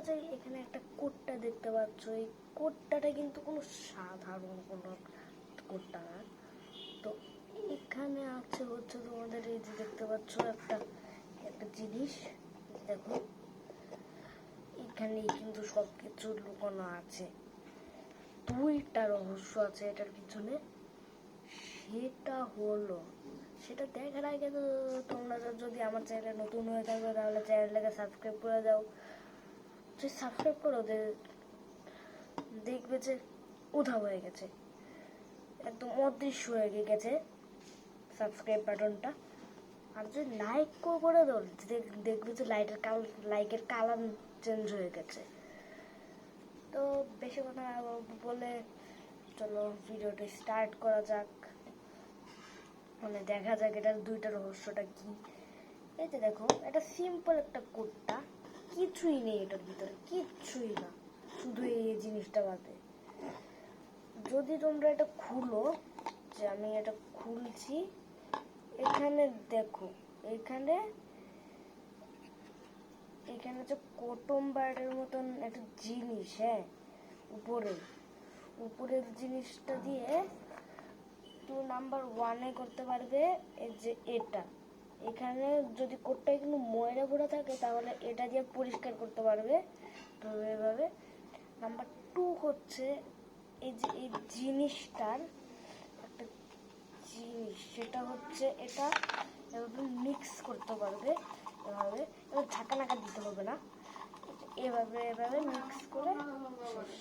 যে এখানে একটা কোটটা দেখতে পাচ্ছ, এই কোটটাটা কিন্তু কোনো সাধারণ কোনো কোটটা না। তো এখানে আছে হচ্ছে তোমাদের এই যে দেখতে পাচ্ছ একটা একটা জিনিস, দেখো এখানে কিন্তু সবকিছু লুকানো আছে। দুইটা রহস্য আছে এটার পিছনে। সেটা হলো, সেটা দেখার আগে তো তোমরা যদি আমার চ্যানেলে নতুন হয়ে থাকো তাহলে চ্যানেলটাকে সাবস্ক্রাইব করে দাও। যদি সাবস্ক্রাইব করো দেখবে যে উধাও হয়ে গেছে, একদম অদৃশ্য হয়ে গেছে সাবস্ক্রাইব বাটনটা। আর যদি লাইক করে দাও দেখবে যে লাইকের কালার চেঞ্জ হয়ে গেছে। তো বেশি কথা বলে চলো ভিডিওটা স্টার্ট করা যাক, মানে দেখা যাক এটার দুইটা রহস্যটা কি। এই যে দেখো, এটা সিম্পল একটা কোডটা, কিছুই নেই এটার ভিতরে, কিচ্ছুই না, শুধু এই জিনিসটা বাদে। যদি তোমরা এটা খুলো, যে আমি এটা খুলছি, এখানে দেখো এখানে এখানে যে কটন বার্ডের মতন একটা জিনিস, হ্যাঁ উপরের জিনিসটা দিয়ে 2 নাম্বার 1-এ করতে পারবে। এই যে এটা এখানে যদি কোটটা কিন্তু ময়লা ভরে থাকে তাহলে এটা দিয়ে পরিষ্কার করতে পারবে। তো এভাবে নাম্বার 2 হচ্ছে এই যে এই জিনিসটার একটা জিনিস, সেটা হচ্ছে এটা এভাবে মিক্স করতে পারবে। এভাবে এবার ঝাঁকা নাকা দিতে হবে না, এভাবে মিক্স করে শেষ।